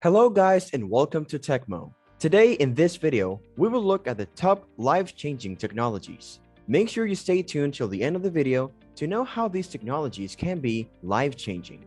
Hello guys and welcome to Techmo. Today in this video, we will look at the top life-changing technologies. Make sure you stay tuned till the end of the video to know how these technologies can be life-changing.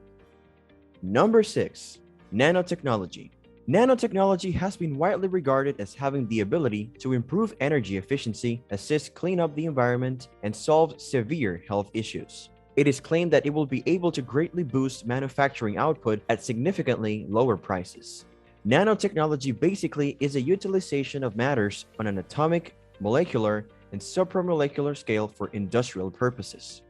Number 6. Nanotechnology. Nanotechnology has been widely regarded as having the ability to improve energy efficiency, assist clean up the environment, and solve severe health issues. It is claimed that it will be able to greatly boost manufacturing output at significantly lower prices. Nanotechnology basically is a utilization of matters on an atomic, molecular, and supramolecular scale for industrial purposes.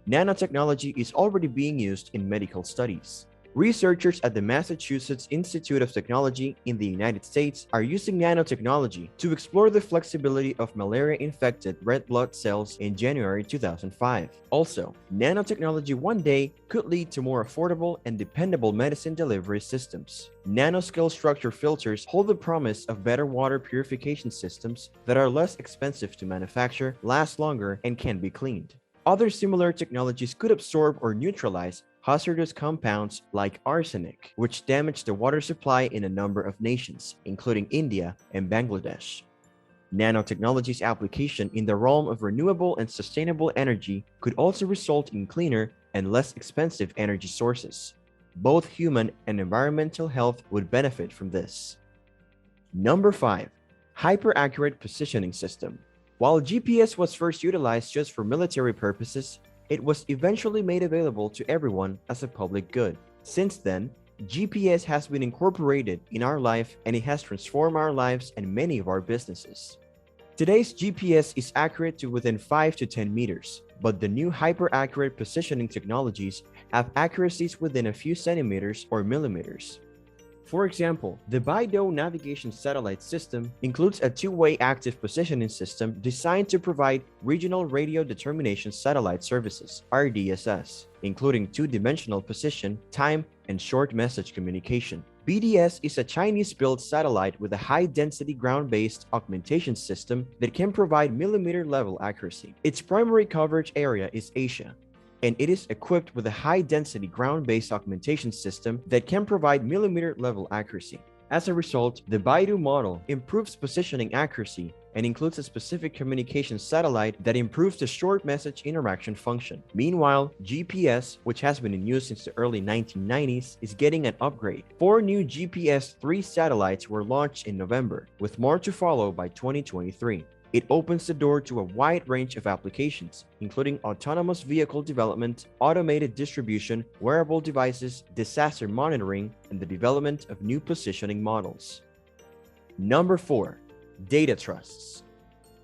Nanotechnology is already being used in medical studies. Researchers at the Massachusetts Institute of Technology in the United States are using nanotechnology to explore the flexibility of malaria-infected red blood cells in January 2005. Also, nanotechnology one day could lead to more affordable and dependable medicine delivery systems. Nanoscale structure filters hold the promise of better water purification systems that are less expensive to manufacture, last longer, and can be cleaned. Other similar technologies could absorb or neutralize hazardous compounds like arsenic, which damage the water supply in a number of nations, including India and Bangladesh. Nanotechnology's application in the realm of renewable and sustainable energy could also result in cleaner and less expensive energy sources. Both human and environmental health would benefit from this. Number 5. Hyper-accurate positioning system. While GPS was first utilized just for military purposes, it was eventually made available to everyone as a public good. Since then, GPS has been incorporated in our life and it has transformed our lives and many of our businesses. Today's GPS is accurate to within 5 to 10 meters, but the new hyper-accurate positioning technologies have accuracies within a few centimeters or millimeters. For example, the BeiDou navigation satellite system includes a two-way active positioning system designed to provide regional radio determination satellite services, RDSS, including two-dimensional position, time, and short message communication. BDS is a Chinese-built satellite with a high-density ground-based augmentation system that can provide millimeter-level accuracy. Its primary coverage area is Asia, and it is equipped with a high-density ground-based augmentation system that can provide millimeter-level accuracy. As a result, the BeiDou model improves positioning accuracy and includes a specific communication satellite that improves the short message interaction function. Meanwhile, GPS, which has been in use since the early 1990s, is getting an upgrade. 4 new GPS-3 satellites were launched in November, with more to follow by 2023. It opens the door to a wide range of applications, including autonomous vehicle development, automated distribution, wearable devices, disaster monitoring, and the development of new positioning models. Number 4. Data trusts.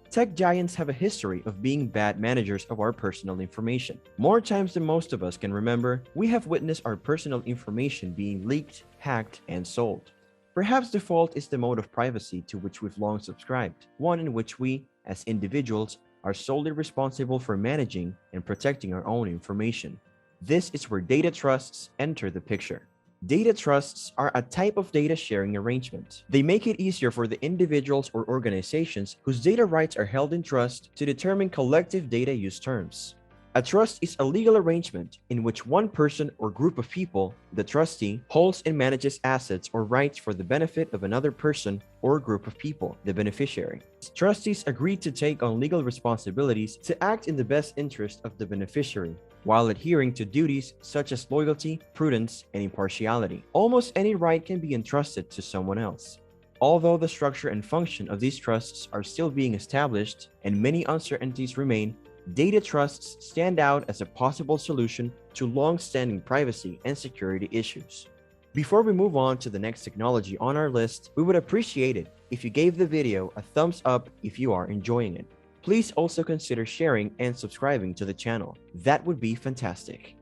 Tech giants have a history of being bad managers of our personal information. More times than most of us can remember, we have witnessed our personal information being leaked, hacked, and sold. Perhaps the fault is the mode of privacy to which we've long subscribed, one in which we, as individuals, are solely responsible for managing and protecting our own information. This is where data trusts enter the picture. Data trusts are a type of data sharing arrangement. They make it easier for the individuals or organizations whose data rights are held in trust to determine collective data use terms. A trust is a legal arrangement in which one person or group of people, the trustee, holds and manages assets or rights for the benefit of another person or group of people, the beneficiary. Trustees agree to take on legal responsibilities to act in the best interest of the beneficiary, while adhering to duties such as loyalty, prudence, and impartiality. Almost any right can be entrusted to someone else. Although the structure and function of these trusts are still being established and many uncertainties remain, data trusts stand out as a possible solution to long-standing privacy and security issues. Before we move on to the next technology on our list, we would appreciate it if you gave the video a thumbs up if you are enjoying it. Please also consider sharing and subscribing to the channel. That would be fantastic.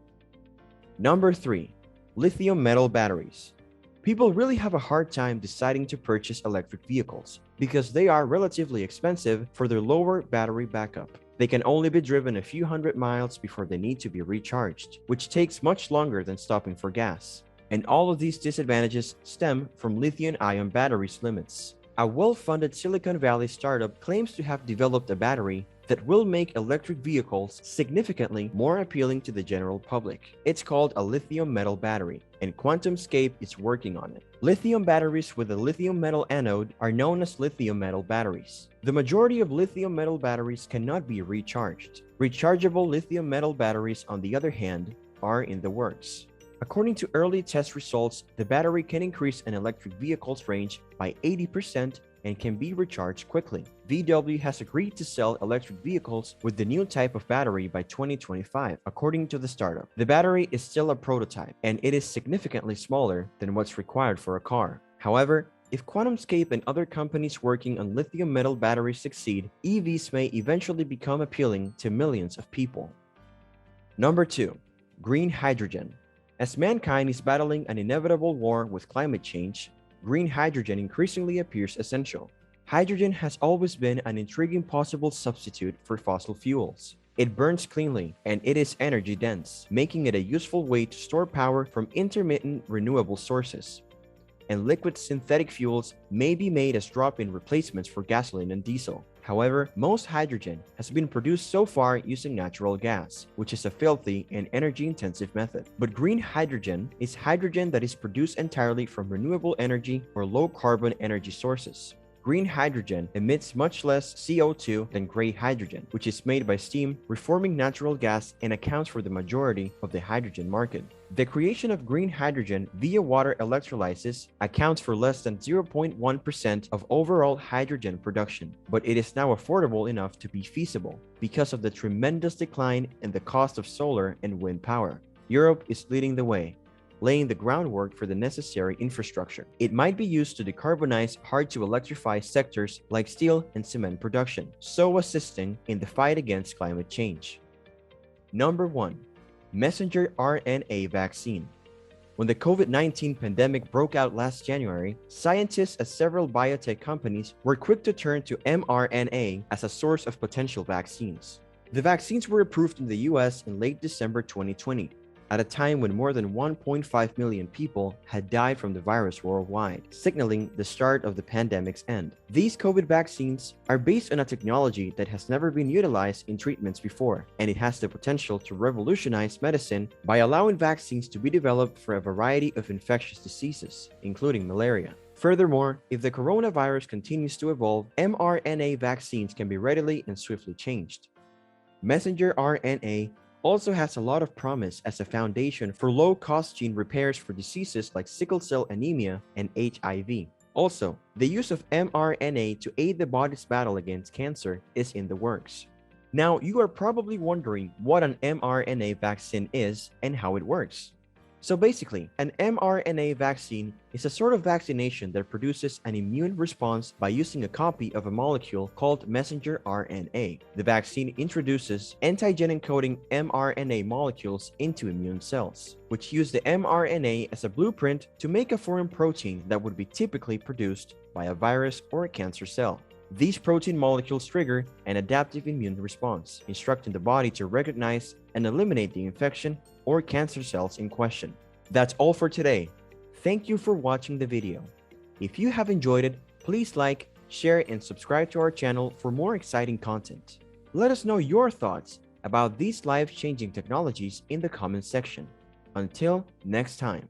Number 3. Lithium metal batteries. People really have a hard time deciding to purchase electric vehicles because they are relatively expensive for their lower battery backup. They can only be driven a few hundred miles before they need to be recharged, which takes much longer than stopping for gas. And all of these disadvantages stem from lithium-ion batteries' limits. A well-funded Silicon Valley startup claims to have developed a battery that will make electric vehicles significantly more appealing to the general public. It's called a lithium metal battery, and QuantumScape is working on it. Lithium batteries with a lithium metal anode are known as lithium metal batteries. The majority of lithium metal batteries cannot be recharged. Rechargeable lithium metal batteries, on the other hand, are in the works. According to early test results, the battery can increase an electric vehicle's range by 80% and can be recharged quickly. VW has agreed to sell electric vehicles with the new type of battery by 2025, according to the startup. The battery is still a prototype, and it is significantly smaller than what's required for a car. However, if QuantumScape and other companies working on lithium metal batteries succeed, EVs may eventually become appealing to millions of people. Number 2. Green hydrogen. As mankind is battling an inevitable war with climate change, green hydrogen increasingly appears essential. Hydrogen has always been an intriguing possible substitute for fossil fuels. It burns cleanly, and it is energy dense, making it a useful way to store power from intermittent renewable sources. And liquid synthetic fuels may be made as drop-in replacements for gasoline and diesel. However, most hydrogen has been produced so far using natural gas, which is a filthy and energy-intensive method. But green hydrogen is hydrogen that is produced entirely from renewable energy or low-carbon energy sources. Green hydrogen emits much less CO2 than gray hydrogen, which is made by steam, reforming natural gas, and accounts for the majority of the hydrogen market. The creation of green hydrogen via water electrolysis accounts for less than 0.1% of overall hydrogen production, but it is now affordable enough to be feasible because of the tremendous decline in the cost of solar and wind power. Europe is leading the way, laying the groundwork for the necessary infrastructure. It might be used to decarbonize hard-to-electrify sectors like steel and cement production, so assisting in the fight against climate change. Number 1. Messenger RNA vaccine. When the COVID-19 pandemic broke out last January, scientists at several biotech companies were quick to turn to mRNA as a source of potential vaccines. The vaccines were approved in the US in late December 2020, at a time when more than 1.5 million people had died from the virus worldwide, signaling the start of the pandemic's end. These COVID vaccines are based on a technology that has never been utilized in treatments before, and it has the potential to revolutionize medicine by allowing vaccines to be developed for a variety of infectious diseases, including malaria. Furthermore, if the coronavirus continues to evolve, mRNA vaccines can be readily and swiftly changed. Messenger RNA also has a lot of promise as a foundation for low-cost gene repairs for diseases like sickle cell anemia and HIV. Also, the use of mRNA to aid the body's battle against cancer is in the works. Now, you are probably wondering what an mRNA vaccine is and how it works. So basically, an mRNA vaccine is a sort of vaccination that produces an immune response by using a copy of a molecule called messenger RNA. The vaccine introduces antigen-encoding mRNA molecules into immune cells, which use the mRNA as a blueprint to make a foreign protein that would be typically produced by a virus or a cancer cell. These protein molecules trigger an adaptive immune response, instructing the body to recognize and eliminate the infection or cancer cells in question. That's all for today. Thank you for watching the video. If you have enjoyed it, please like, share, and subscribe to our channel for more exciting content. Let us know your thoughts about these life-changing technologies in the comments section. Until next time.